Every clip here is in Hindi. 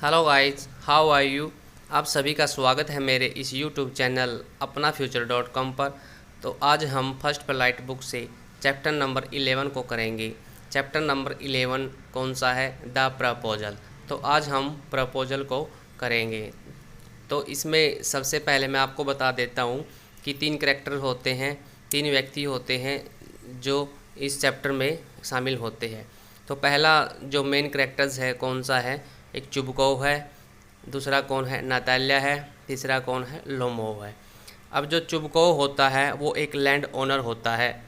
Hello guys, how are you. आप सभी का स्वागत है मेरे इस YouTube channel Apna future .com पर। तो आज हम फर्स्ट पोलाइट बुक से चैप्टर नंबर 11 को करेंगे। चैप्टर नंबर 11 कौन सा है? The proposal. तो आज हम प्रपोजल को करेंगे। तो इसमें सबसे पहले मैं आपको बता देता हूँ कि 3 कैरेक्टर होते हैं, 3 व्यक्ति होते हैं जो इस चैप्टर में शामिल होते हैं। तो पहला जो मेन कैरेक्टर्स है कौन सा है? एक चुबकोव है, दूसरा कौन है? नाताल्या है, तीसरा कौन है? लोमोव है। अब जो चुबकोव होता है वो एक लैंड ओनर होता है।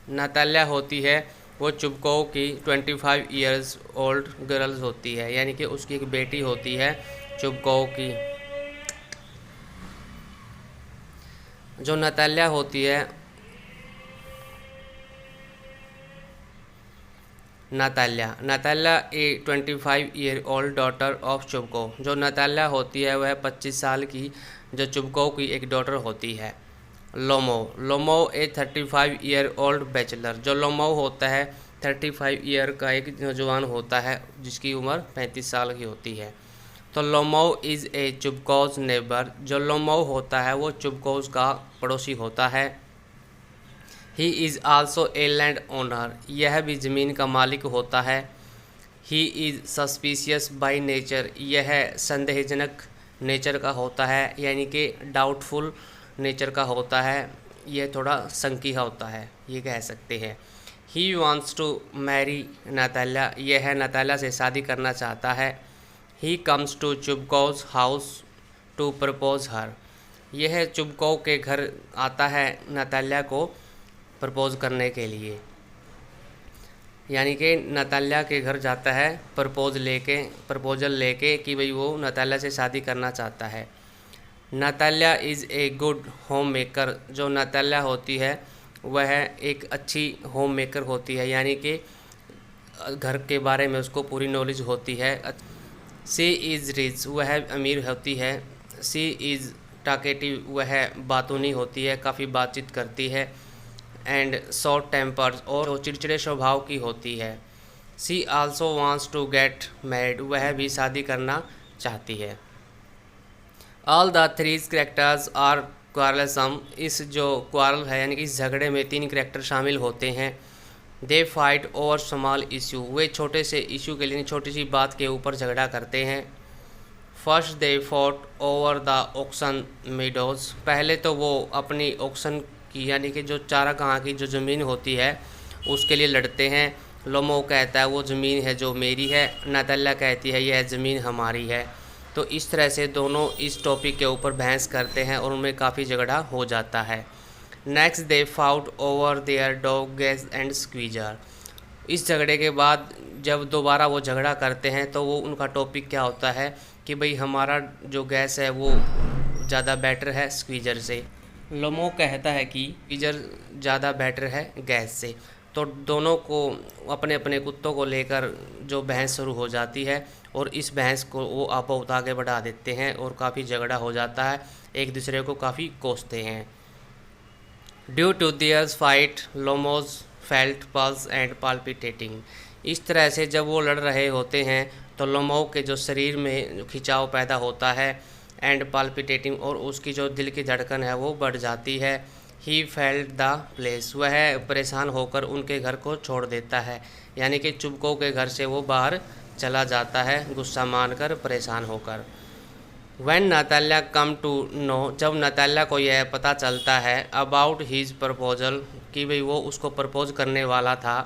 नाताल्या होती है वो चुबकोव की 25 ईयर्स ओल्ड गर्ल्स होती है, यानी कि उसकी एक बेटी होती है चुबकोव की। जो नाताल्या होती है नाताल्या ए 25 year old daughter of Chubukov. जो नाताल्या होती है वह 25 साल की जो चुबकोव की एक डॉटर होती है। लोमोव ए 35 ईयर ओल्ड बैचलर। जो लोमोव होता है 35 ईयर का एक नौजवान होता है जिसकी उम्र 35 साल की होती है। तो लोमोव इज़ ए चुबकोव्स नेबर। जो लोमोव होता है वो चुबकोव्स का पड़ोसी होता है। He is also a land owner. यह भी ज़मीन का मालिक होता है। He is suspicious by nature. यह संदेहजनक नेचर का होता है, यानी कि डाउटफुल नेचर का होता है। यह थोड़ा संकीहा होता है, ये कह सकते हैं। He wants to marry Natalya. यह नाताल्या से शादी करना चाहता है। He comes to Chubukov's house to propose her. यह चुबकोव के घर आता है नाताल्या को प्रपोज करने के लिए, यानी कि नाताल्या के घर जाता है प्रपोजल लेके कि भाई वो नाताल्या से शादी करना चाहता है। नाताल्या is a good home maker. जो नाताल्या होती है वह एक अच्छी होम मेकर होती है, यानी कि घर के बारे में उसको पूरी नॉलेज होती है। सी इज़ रिच। वह अमीर होती है। सी इज़ टॉकेटिव। वह बातूनी होती है, काफ़ी बातचीत करती है। एंड शॉर्ट टेम्पर्स, और चिड़चिड़े स्वभाव की होती है। She also wants to get married. वह भी शादी करना चाहती है। All the 3 characters are quarrelsome. इस जो क्वारल है यानी कि इस झगड़े में 3 कैरेक्टर शामिल होते हैं। They fight over small issue. वे छोटे से इशू के लिए, छोटी सी बात के ऊपर झगड़ा करते हैं। First they fought over the auction meadows. पहले तो वो अपनी ऑक्शन की, यानी कि जो चारागाह की जो ज़मीन होती है उसके लिए लड़ते हैं। लोमो कहता है वो ज़मीन है जो मेरी है। नाताल्या कहती है यह ज़मीन हमारी है। तो इस तरह से दोनों इस टॉपिक के ऊपर बहस करते हैं और उनमें काफ़ी झगड़ा हो जाता है। Next they fought over their dog Guess and Squeezer. इस झगड़े के बाद जब दोबारा वो झगड़ा करते हैं तो वो उनका टॉपिक क्या होता है कि भाई हमारा जो गैस है वो ज़्यादा बेटर है स्क्वीजर से। लोमो कहता है कि स्क्वीजर ज़्यादा बेटर है गैस से। तो दोनों को अपने अपने कुत्तों को लेकर जो बहस शुरू हो जाती है और इस बहस को वो आपो आगे बढ़ा देते हैं और काफ़ी झगड़ा हो जाता है, एक दूसरे को काफ़ी कोसते हैं। Due to theirs fight Lomov's felt pulse and palpitating. इस तरह से जब वो लड़ रहे होते हैं तो लोमो के जो शरीर में खिंचाव पैदा होता है एंड पाल्पिटेटिंग, और उसकी जो दिल की धड़कन है वो बढ़ जाती है। He felt the place. वह परेशान होकर उनके घर को छोड़ देता है, यानी कि चुबकोव के घर से वो बाहर चला जाता है गुस्सा मानकर, परेशान होकर। When Natalya come to know. जब नाताल्या को यह पता चलता है अबाउट हीज प्रपोजल कि भाई वो उसको प्रपोज करने वाला था।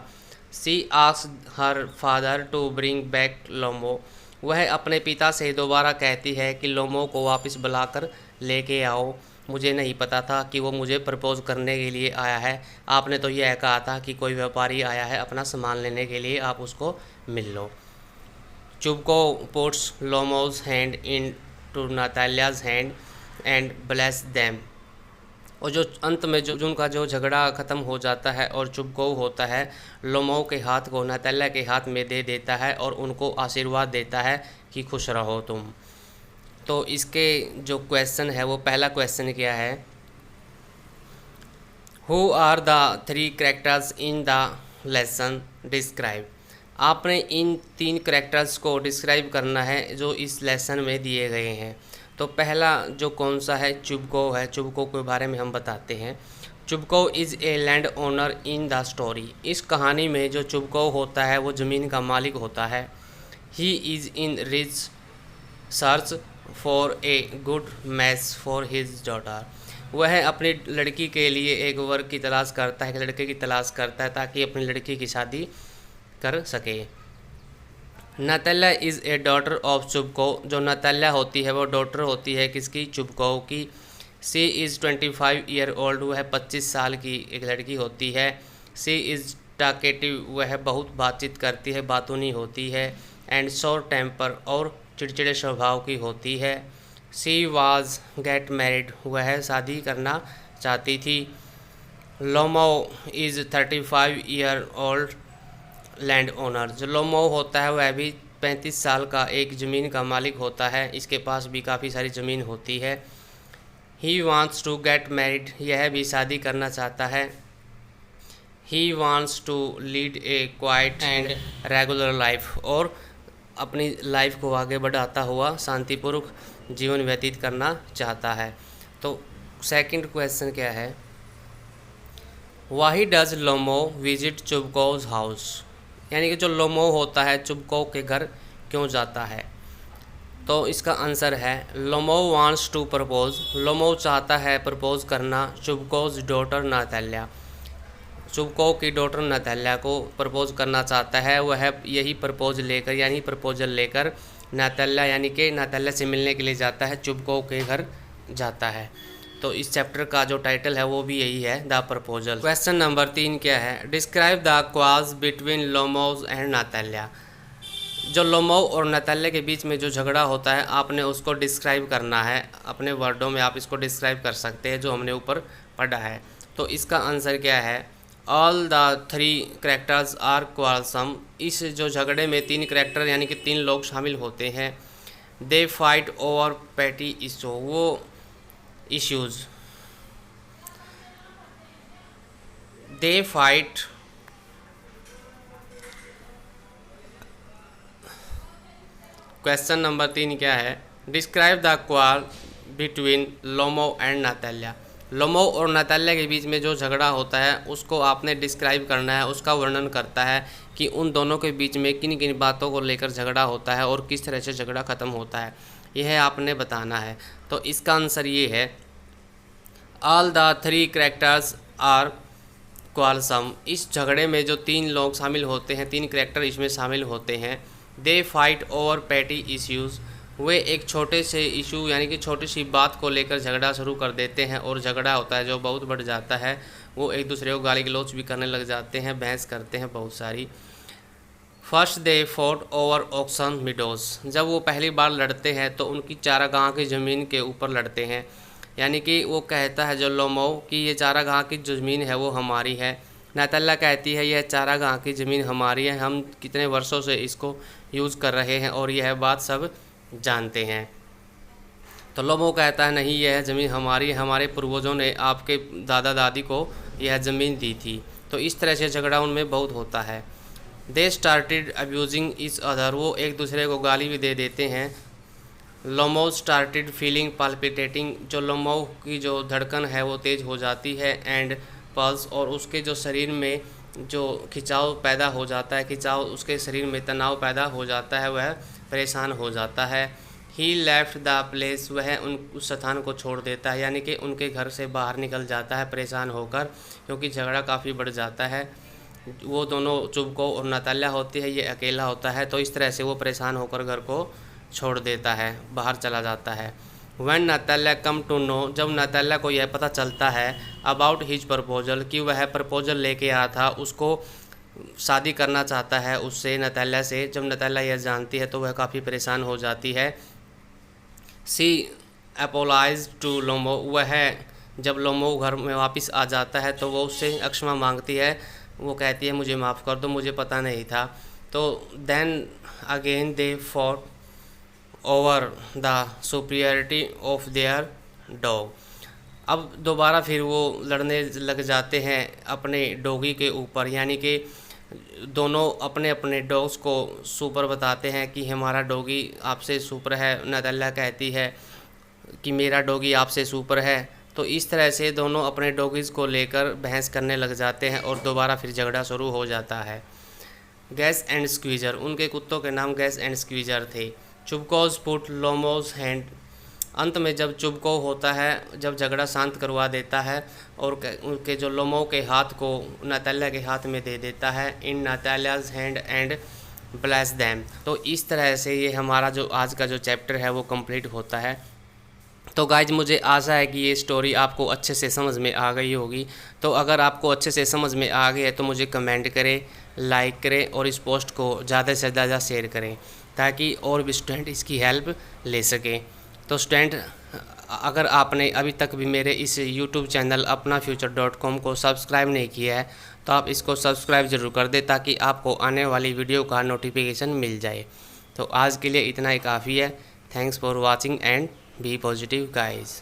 She asked her father to bring back Lomov. वह अपने पिता से दोबारा कहती है कि लोमो को वापस बुलाकर लेके आओ। मुझे नहीं पता था कि वो मुझे प्रपोज करने के लिए आया है। आपने तो यह कहा था कि कोई व्यापारी आया है अपना सामान लेने के लिए, आप उसको मिल लो। Chubukov puts Lomov's hand into Natalya's hand and bless them. और जो अंत में जो उनका जो झगड़ा ख़त्म हो जाता है और चुबकोव होता है लोमो के हाथ को नाताल्या के हाथ में दे देता है और उनको आशीर्वाद देता है कि खुश रहो तुम। तो इसके जो क्वेश्चन है वो पहला क्वेश्चन क्या है? Who are the 3 characters in the lesson describe. आपने इन 3 करैक्टर्स को डिस्क्राइब करना है जो इस लेसन में दिए गए हैं। तो पहला जो कौन सा है, चुबको है। चुबको के बारे में हम बताते हैं। चुबको is a land owner in the story. इस कहानी में जो चुबको होता है वो ज़मीन का मालिक होता है। He is in rich search for a good match for his daughter. वह अपनी लड़की के लिए एक वर की तलाश करता है, एक लड़के की तलाश करता है ताकि अपनी लड़की की शादी कर सके। Natalya is a daughter of चुबको। जो नताल्या होती है वो डॉटर होती है किसकी, चुबको की। सी इज़ 25 ईयर ओल्ड। वह 25 साल की एक लड़की होती है। सी इज़ टाकेटिव। वह बहुत बातचीत करती है, बातूनी होती है। एंड शॉर्ट टेम्पर और चिड़चिड़े स्वभाव की होती है। She was get married. वह शादी करना चाहती थी। Lomov is 35 year old land owner. जो लोमो होता है वह भी 35 साल का एक ज़मीन का मालिक होता है। इसके पास भी काफ़ी सारी ज़मीन होती है। He wants to get married. यह भी शादी करना चाहता है। He wants to lead a quiet and regular life. और अपनी लाइफ को आगे बढ़ाता हुआ शांतिपूर्वक जीवन व्यतीत करना चाहता है। तो सेकंड क्वेश्चन क्या है, वाही डज लोमो विजिट चुबकोज हाउस। यानी कि जो लोमो होता है चुबको के घर क्यों जाता है। तो इसका आंसर है लोमो वांट्स टू प्रपोज। लोमो चाहता है प्रपोज करना चुबकोज डॉटर नताल्या। चुबको की डॉटर नताल्या को प्रपोज करना चाहता है। वह यही प्रपोज लेकर यानी प्रपोजल लेकर नताल्या यानी कि नताल्या से मिलने के लिए जाता है, चुबको के घर जाता है। तो इस चैप्टर का जो टाइटल है वो भी यही है, द प्रपोजल। क्वेश्चन नंबर 3 क्या है, describe the quartz between लोमोज and Natalya. जो लोमो और नताल्या के बीच में जो झगड़ा होता है आपने उसको डिस्क्राइब करना है। अपने वर्डों में आप इसको डिस्क्राइब कर सकते हैं जो हमने ऊपर पढ़ा है। तो इसका आंसर क्या है, all the 3 characters are quarrelsome. इस जो झगड़े में 3 करैक्टर यानी कि 3 लोग शामिल होते हैं। They fight over petty issue. वो issues they fight question number 3 क्या है, describe the quarrel between Lomov and Natalya. Lomov और नताल्या के बीच में जो झगड़ा होता है उसको आपने डिस्क्राइब करना है, उसका वर्णन करता है कि उन दोनों के बीच में किन किन बातों को लेकर झगड़ा होता है और किस तरह से झगड़ा ख़त्म होता है, यह आपने बताना है। तो इसका आंसर ये है, all the 3 characters are quarrelsome. इस झगड़े में जो 3 लोग शामिल होते हैं, 3 करैक्टर इसमें शामिल होते हैं। They fight over petty issues. वे एक छोटे से इशू यानी कि छोटी सी बात को लेकर झगड़ा शुरू कर देते हैं और झगड़ा होता है जो बहुत बढ़ जाता है। वो एक दूसरे को गाली गलौज भी करने लग जाते हैं, बहस करते हैं बहुत सारी। First they fought over oxen meadows. जब वो पहली बार लड़ते हैं तो उनकी चारागाह की ज़मीन के ऊपर लड़ते हैं। यानी कि वो कहता है जो लोमो कि ये चारागाह की जो ज़मीन है वो हमारी है। नताल्या कहती है यह चारागाह की ज़मीन हमारी है, हम कितने वर्षों से इसको यूज़ कर रहे हैं और यह बात सब जानते हैं। तो लोमो कहता है नहीं, यह ज़मीन हमारी है, हमारे पूर्वजों ने आपके दादा दादी को यह ज़मीन दी थी। तो इस तरह से झगड़ा उनमें बहुत होता है। They started abusing each other. वो एक दूसरे को गाली भी दे देते हैं। लोमो स्टार्टेड फीलिंग पाल्पिटेटिंग। जो लोमो की जो धड़कन है वो तेज़ हो जाती है। एंड पल्स, और उसके जो शरीर में जो खिंचाव पैदा हो जाता है, खिंचाव उसके शरीर में तनाव पैदा हो जाता है, वह परेशान हो जाता है। ही लेफ्ट द प्लेस। वह उस स्थान को छोड़ देता है यानी कि उनके घर से बाहर निकल जाता है परेशान होकर, क्योंकि झगड़ा काफ़ी बढ़ जाता है। वो दोनों चुबको और नताल्या होती है, ये अकेला होता है। तो इस तरह से वो परेशान होकर घर को छोड़ देता है, बाहर चला जाता है। When Natalya come to know. जब नताल्या को यह पता चलता है अबाउट हिज प्रपोजल कि वह प्रपोजल लेके आया था, उसको शादी करना चाहता है उससे, नताल्या से। जब नताल्या यह जानती है तो वह काफ़ी परेशान हो जाती है। सी अपोलाइज टू लोमो। वह जब लोमो घर में वापस आ जाता है तो वो उससे क्षमा मांगती है। वो कहती है मुझे माफ़ कर दो, मुझे पता नहीं था। तो then again they fought over the superiority of their dog. अब दोबारा फिर वो लड़ने लग जाते हैं अपने डॉगी के ऊपर, यानी कि दोनों अपने अपने डॉग्स को सुपर बताते हैं कि हमारा डॉगी आपसे सुपर है। नताल्या कहती है कि मेरा डॉगी आपसे सुपर है। तो इस तरह से दोनों अपने डॉगीज़ को लेकर बहस करने लग जाते हैं और दोबारा फिर झगड़ा शुरू हो जाता है। गैस एंड स्क्वीजर, उनके कुत्तों के नाम गैस एंड स्क्वीजर थे। चुबकोज पुट लोमोज हैंड, अंत में जब चुबको होता है, जब झगड़ा शांत करवा देता है और उनके जो लोमो के हाथ को नताल्या के हाथ में दे देता है, इन नताल्याज हैंड एंड ब्लेस दैम। तो इस तरह से ये हमारा जो आज का जो चैप्टर है वो कंप्लीट होता है। तो गाइज मुझे आशा है कि ये स्टोरी आपको अच्छे से समझ में आ गई होगी। तो अगर आपको अच्छे से समझ में आ गई है तो मुझे कमेंट करें, लाइक करें और इस पोस्ट को ज़्यादा से ज़्यादा शेयर करें ताकि और भी स्टूडेंट इसकी हेल्प ले सकें। तो स्टूडेंट, अगर आपने अभी तक भी मेरे इस यूट्यूब चैनल अपनाफ्यूचर.com को सब्सक्राइब नहीं किया है तो आप इसको सब्सक्राइब ज़रूर कर दें ताकि आपको आने वाली वीडियो का नोटिफिकेशन मिल जाए। तो आज के लिए इतना ही काफ़ी है। Thanks for watching and be positive guys.